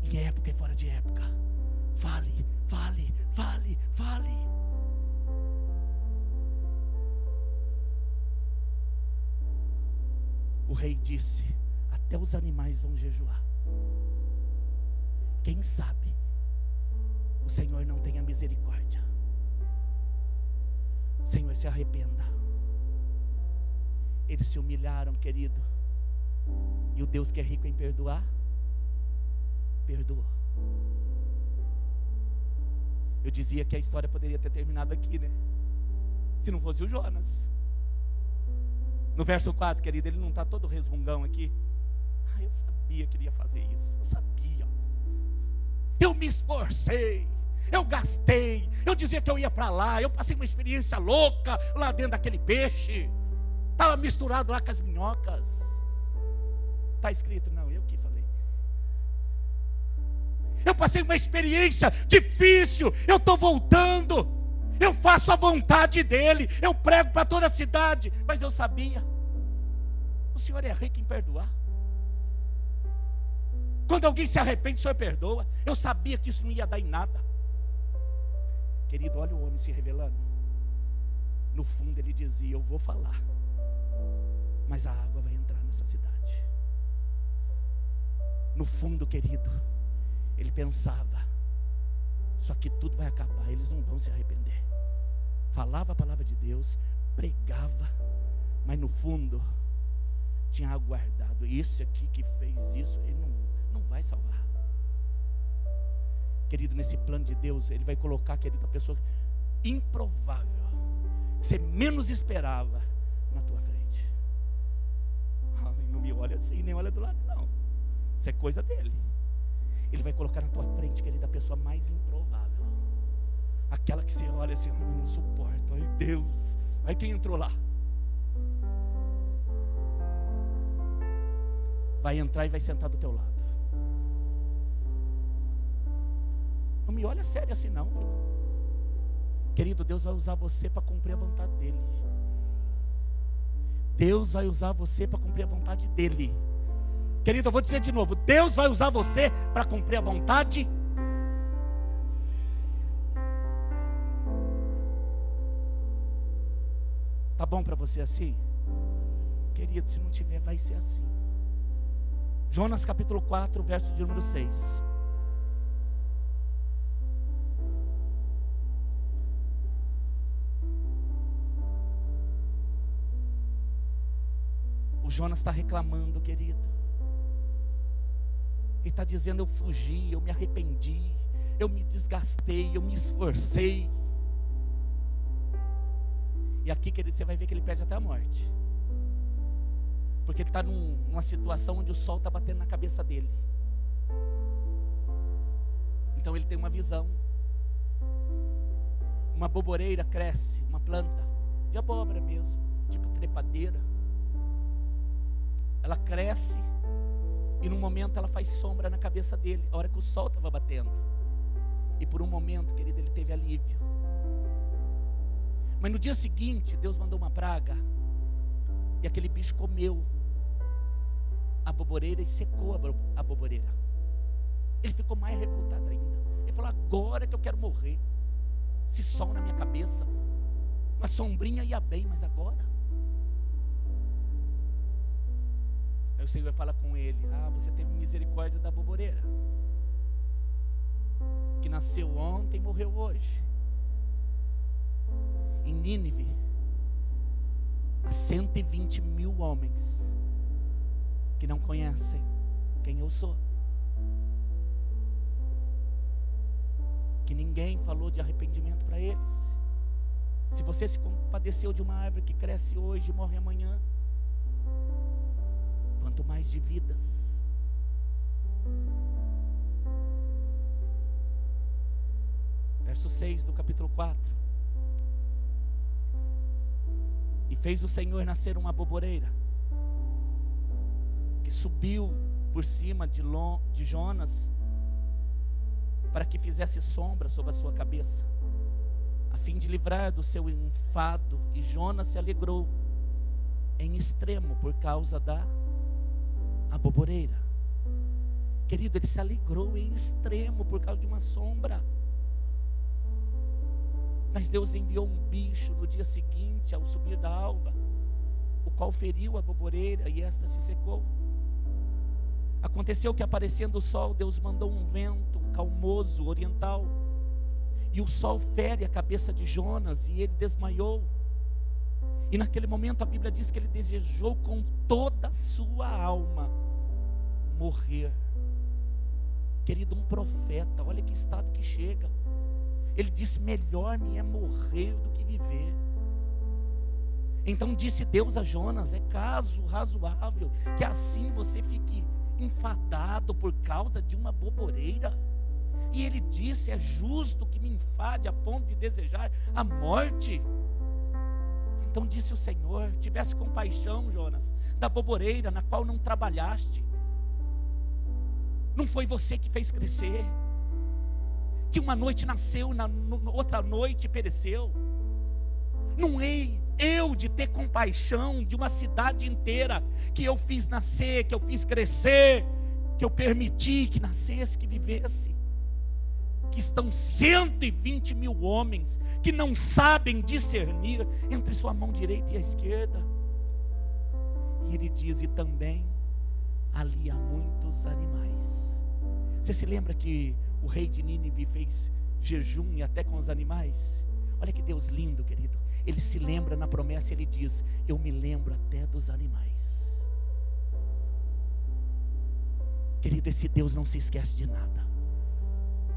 Em época e fora de época. Fale, fale, fale, fale. O rei disse, até os animais vão jejuar. Quem sabe o Senhor não tenha misericórdia. O Senhor se arrependa. Eles se humilharam, querido. E o Deus que é rico em perdoar, perdoou. Eu dizia que a história poderia ter terminado aqui, né? Se não fosse o Jonas. No verso 4, querido, ele não está todo resmungão aqui? Eu sabia que ele ia fazer isso, eu sabia. Eu me esforcei, eu gastei, eu dizia que eu ia para lá, eu passei uma experiência louca lá dentro daquele peixe. Estava misturado lá com as minhocas. Está escrito, não, eu que falei. Eu passei uma experiência difícil, eu estou voltando, eu faço a vontade dele, eu prego para toda a cidade, mas eu sabia, o Senhor é rico em perdoar. Quando alguém se arrepende, o Senhor perdoa. Eu sabia que isso não ia dar em nada. Querido, olha o homem se revelando. No fundo ele dizia, eu vou falar, mas a água vai entrar nessa cidade. No fundo, querido, ele pensava, só que tudo vai acabar, eles não vão se arrepender. Falava a palavra de Deus, pregava, mas no fundo tinha aguardado. Esse aqui que fez isso, ele não vai salvar. Querido, nesse plano de Deus, ele vai colocar, querido, a pessoa improvável, que você menos esperava, na tua frente. Ai, não me olha assim, nem olha do lado, não. Isso é coisa dele. Ele vai colocar na tua frente, querida, a pessoa mais improvável. Aquela que você olha assim, ai, não suporto, ai Deus, ai quem entrou lá? Vai entrar e vai sentar do teu lado. Não me olha sério assim não, viu? Querido, Deus vai usar você para cumprir a vontade dele. Deus vai usar você para cumprir a vontade dele. Querido, eu vou dizer de novo, Deus vai usar você para cumprir a vontade. Tá bom para você assim? Querido, se não tiver, vai ser assim. Jonas capítulo 4, verso de número 6. O Jonas está reclamando, querido. Ele está dizendo, eu fugi, eu me arrependi, eu me desgastei, eu me esforcei. E aqui, querido, você vai ver que ele pede até a morte. Porque ele está numa situação onde o sol está batendo na cabeça dele. Então ele tem uma visão. Uma boboreira cresce, uma planta de abóbora mesmo, tipo trepadeira. Ela cresce e num momento ela faz sombra na cabeça dele, a hora que o sol estava batendo. E por um momento, querido, ele teve alívio. Mas no dia seguinte, Deus mandou uma praga. E aquele bicho comeu a boboreira e secou a boboreira. Ele ficou mais revoltado ainda. Ele falou, agora que eu quero morrer. Esse sol na minha cabeça, uma sombrinha ia bem, mas agora? Aí o Senhor fala com ele, você teve misericórdia da boboreira, que nasceu ontem e morreu hoje. Em Nínive, há 120 mil homens que não conhecem quem eu sou, que ninguém falou de arrependimento para eles. Se você se compadeceu de uma árvore que cresce hoje e morre amanhã, quanto mais de vidas. Verso 6 do capítulo 4. E fez o Senhor nascer uma boboreira, que subiu por cima de Jonas, para que fizesse sombra sobre a sua cabeça, a fim de livrar do seu enfado. E Jonas se alegrou em extremo por causa da boboreira. Querido, ele se alegrou em extremo por causa de uma sombra. Mas Deus enviou um bicho no dia seguinte, ao subir da alva, o qual feriu a boboreira e esta se secou. Aconteceu que, aparecendo o sol, Deus mandou um vento calmoso, oriental, e o sol fere a cabeça de Jonas e ele desmaiou. E naquele momento a Bíblia diz que ele desejou com toda a sua alma morrer. Querido, um profeta, olha que estado que chega. Ele disse, melhor me é morrer do que viver. Então disse Deus a Jonas: é caso razoável que assim você fique enfadado por causa de uma boboreira? E ele disse: é justo que me enfade a ponto de desejar a morte? Então disse o Senhor: tivesse compaixão, Jonas, da boboreira na qual não trabalhaste. Não foi você que fez crescer, que uma noite nasceu, na outra noite pereceu. Não hei eu de ter compaixão de uma cidade inteira, que eu fiz nascer, que eu fiz crescer, que eu permiti que nascesse, que vivesse. Que estão 120 mil homens, que não sabem discernir entre sua mão direita e a esquerda. E ele diz: e também ali há muitos animais. Você se lembra que o rei de Nínive fez jejum e até com os animais? Olha que Deus lindo, querido. Ele se lembra na promessa, ele diz: eu me lembro até dos animais. Querido, esse Deus não se esquece de nada.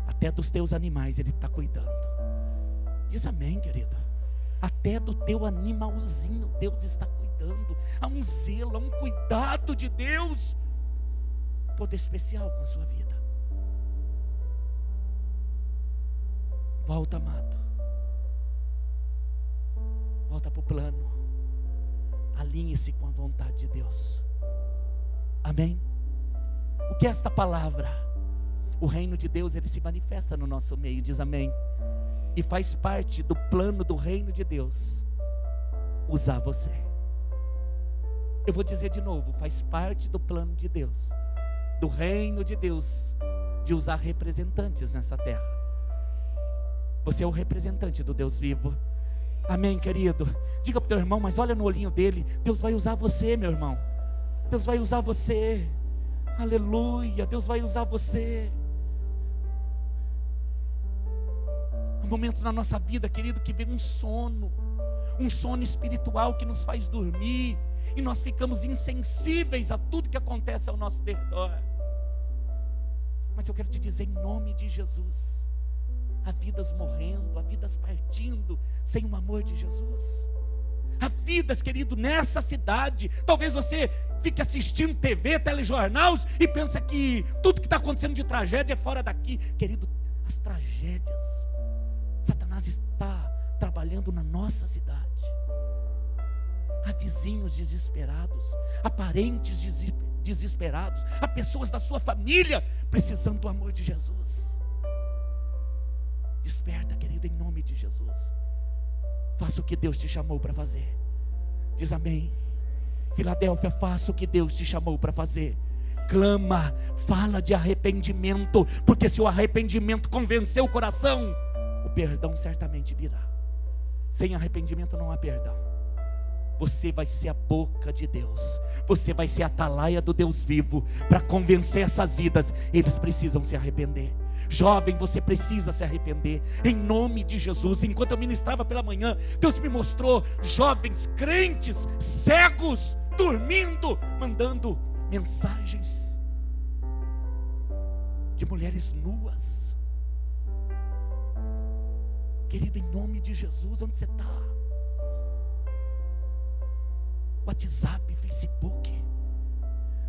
Até dos teus animais Ele está cuidando. Diz amém, querido. Até do teu animalzinho Deus está cuidando. Há um zelo, há um cuidado de Deus todo especial com a sua vida. Volta, amado. Volta para o plano. Alinhe-se com a vontade de Deus. Amém? O que é esta palavra? O reino de Deus, ele se manifesta no nosso meio. Diz amém. E faz parte do plano do reino de Deus usar você. Eu vou dizer de novo: faz parte do plano de Deus, do reino de Deus, de usar representantes nessa terra. Você é o representante do Deus vivo. Amém, querido? Diga para o teu irmão, mas olha no olhinho dele: Deus vai usar você, meu irmão. Deus vai usar você. Aleluia, Deus vai usar você. Há momentos na nossa vida, querido, que vem um sono espiritual que nos faz dormir, e nós ficamos insensíveis a tudo que acontece ao nosso redor. Mas eu quero te dizer, em nome de Jesus, há vidas morrendo, há vidas partindo sem o amor de Jesus. Há vidas, querido, nessa cidade. Talvez você fique assistindo TV, telejornal e pensa que tudo que está acontecendo de tragédia é fora daqui. Querido, as tragédias, Satanás está trabalhando na nossa cidade. Há vizinhos desesperados, há parentes desesperados, há pessoas da sua família precisando do amor de Jesus. Desperta, querido, em nome de Jesus. Faça o que Deus te chamou para fazer. Diz amém. Filadélfia, faça o que Deus te chamou para fazer. Clama, fala de arrependimento, porque se o arrependimento convencer o coração, o perdão certamente virá. Sem arrependimento não há perdão. Você vai ser a boca de Deus, você vai ser a atalaia do Deus vivo, para convencer essas vidas. Eles precisam se arrepender. Jovem, você precisa se arrepender, em nome de Jesus. Enquanto eu ministrava pela manhã, Deus me mostrou jovens crentes, cegos, dormindo, mandando mensagens de mulheres nuas. Querido, em nome de Jesus, onde você está? WhatsApp, Facebook,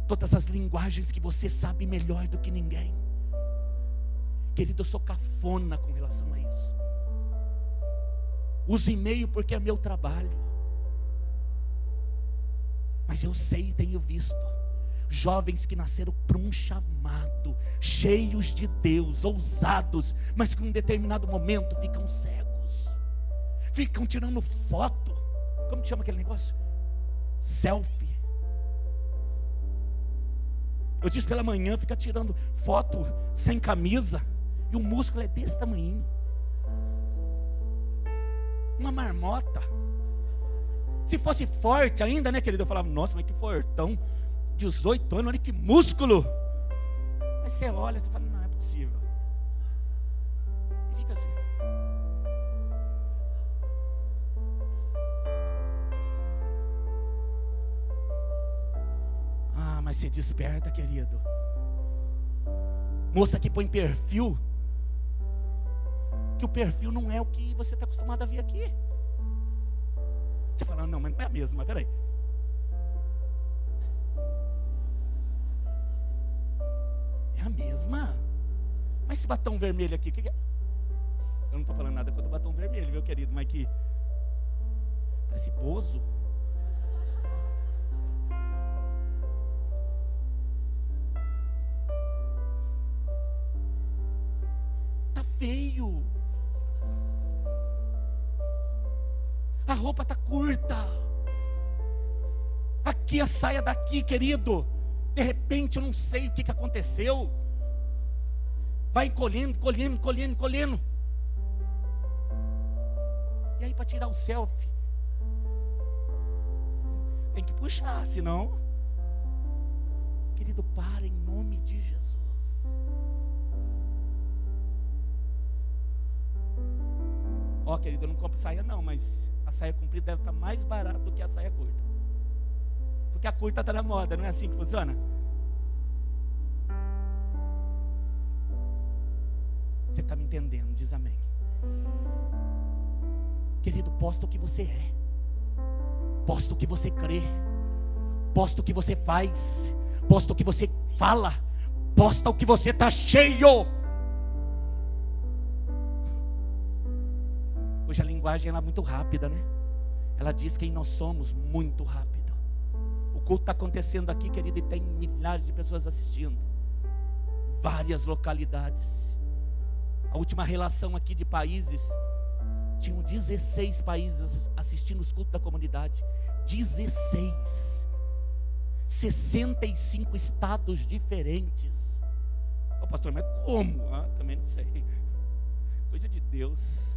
todas as linguagens que você sabe melhor do que ninguém. Querido, eu sou cafona com relação a isso. Uso e-mail porque é meu trabalho. Mas eu sei e tenho visto jovens que nasceram para um chamado, cheios de Deus, ousados, mas que em um determinado momento ficam cegos. Ficam tirando foto. Como que chama aquele negócio? Selfie. Eu disse pela manhã, fica tirando foto sem camisa, e o músculo é desse tamanho. Uma marmota. Se fosse forte ainda, né, querido? Eu falava, nossa, mas que fortão. 18 anos, olha que músculo. Mas você olha, você fala, não é possível. E fica assim. Ah, mas você desperta, querido. Moça que põe perfil, que o perfil não é o que você está acostumado a ver aqui. Você fala, não, mas não é a mesma, peraí. É a mesma? Mas esse batom vermelho aqui, o que é? Eu não estou falando nada contra o batom vermelho, meu querido, mas que parece bozo. Tá feio. A roupa tá curta. Aqui a saia daqui, querido. De repente eu não sei o que aconteceu. Vai encolhendo. E aí para tirar o selfie, tem que puxar, senão, querido, para em nome de Jesus. Ó, querido, eu não compro saia não, mas a saia comprida deve estar mais barata do que a saia curta. Porque a curta está na moda, não é assim que funciona? Você está me entendendo? Diz amém. Querido, posta o que você é, posta o que você crê, posta o que você faz, posta o que você fala, posta o que você está cheio. Hoje a linguagem ela é muito rápida, né? Ela diz quem nós somos muito rápido. O culto está acontecendo aqui, querido, e tem milhares de pessoas assistindo, várias localidades. A última relação aqui de países, tinham 16 países assistindo os cultos da comunidade. 16. 65 estados diferentes. Ô pastor, mas como? Também não sei. Coisa de Deus.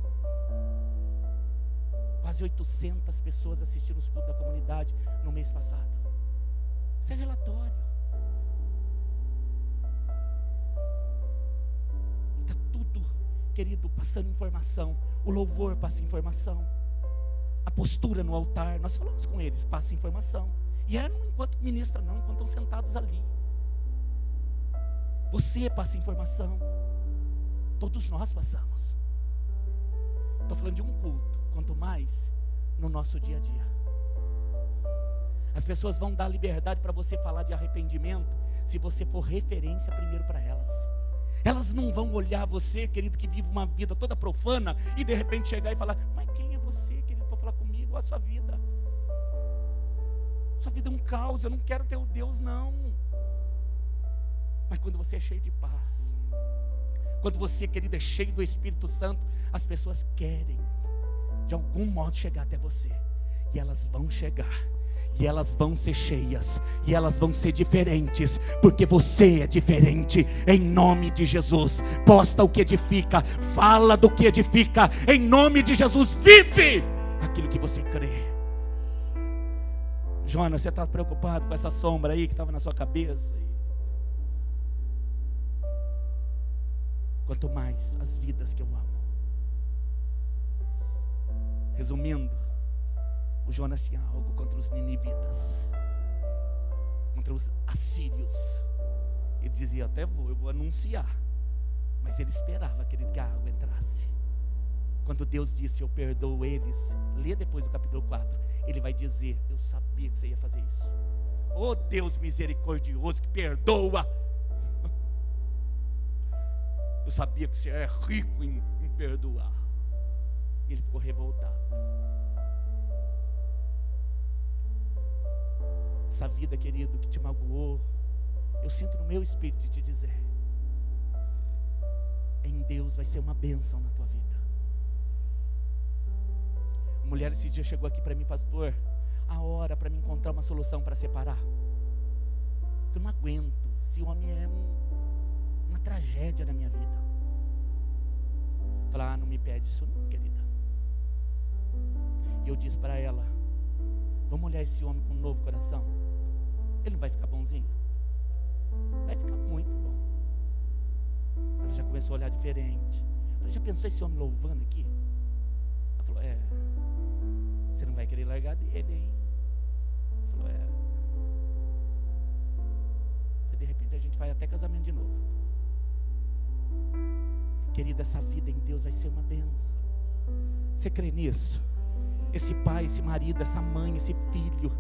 Quase 800 pessoas assistindo os cultos da comunidade no mês passado. Isso é relatório. Está tudo, querido, passando informação. O louvor passa informação. A postura no altar, nós falamos com eles, passa informação. E é não enquanto ministra, não, enquanto estão sentados ali. Você passa informação. Todos nós passamos. Estou falando de um culto, quanto mais no nosso dia a dia. As pessoas vão dar liberdade para você falar de arrependimento, se você for referência primeiro para elas. Elas não vão olhar você, querido, que vive uma vida toda profana, e de repente chegar e falar, mas quem é você, querido, para falar comigo? A sua vida. Sua vida é um caos, eu não quero ter o Deus, não. Mas quando você é cheio de paz, quando você, querido, é cheio do Espírito Santo, as pessoas querem, de algum modo, chegar até você. E elas vão chegar. E elas vão ser cheias, e elas vão ser diferentes, porque você é diferente, em nome de Jesus. Posta o que edifica, fala do que edifica, em nome de Jesus. Vive aquilo que você crê. Jonas, você está preocupado com essa sombra aí que estava na sua cabeça? Quanto mais as vidas que eu amo. Resumindo, o Jonas tinha algo contra os ninivitas, contra os assírios. Ele dizia, até eu vou anunciar. Mas ele esperava, querido, que a água entrasse. Quando Deus disse, eu perdoo eles, lê depois do capítulo 4, ele vai dizer, eu sabia que você ia fazer isso. Oh Deus misericordioso que perdoa. Eu sabia que você é rico em perdoar. E ele ficou revoltado. Essa vida, querido, que te magoou, eu sinto no meu espírito de te dizer, em Deus vai ser uma bênção na tua vida. A mulher esse dia chegou aqui para mim, pastor, a hora para me encontrar uma solução para separar. Eu não aguento, esse homem é uma tragédia na minha vida. Falar, não me pede isso não, querida. E eu disse para ela, vamos olhar esse homem com um novo coração. Ele não vai ficar bonzinho? Vai ficar muito bom. Ela já começou a olhar diferente. Eu falei, já pensou esse homem louvando aqui? Ela falou, você não vai querer largar dele, hein? Ela falou, de repente a gente vai até casamento de novo. Querida, essa vida em Deus vai ser uma bênção. Você crê nisso? esse pai, esse marido, essa mãe, esse filho,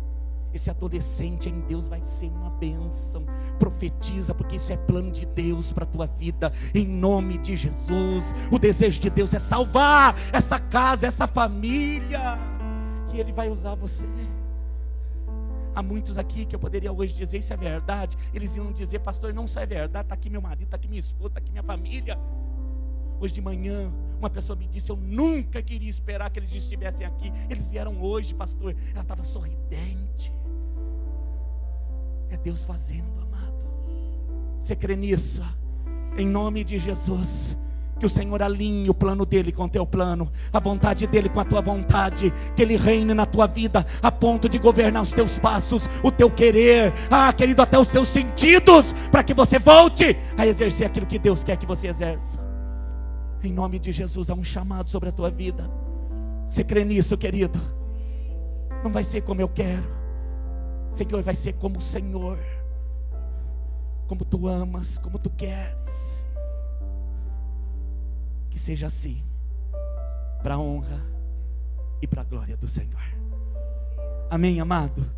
esse adolescente em Deus vai ser uma bênção. Profetiza, porque isso é plano de Deus para a tua vida, em nome de Jesus. O desejo de Deus é salvar essa casa, essa família, e Ele vai usar você. Há muitos aqui que eu poderia hoje dizer, isso é verdade. Eles iam dizer, pastor, não, isso é verdade, está aqui meu marido, está aqui minha esposa, está aqui minha família. Hoje de manhã, uma pessoa me disse, eu nunca queria esperar que eles estivessem aqui. Eles vieram hoje, pastor. Ela estava sorridente. É Deus fazendo, amado. Você crê nisso? Em nome de Jesus. Que o Senhor alinhe o plano dele com o teu plano, a vontade dele com a tua vontade, que ele reine na tua vida, a ponto de governar os teus passos, o teu querer, querido, até os teus sentidos, para que você volte a exercer aquilo que Deus quer que você exerça. Em nome de Jesus, há um chamado sobre a tua vida. Você crê nisso, querido? Não vai ser como eu quero, Senhor, vai ser como o Senhor, como tu amas, como tu queres. Que seja assim, para a honra e para a glória do Senhor. Amém, amado?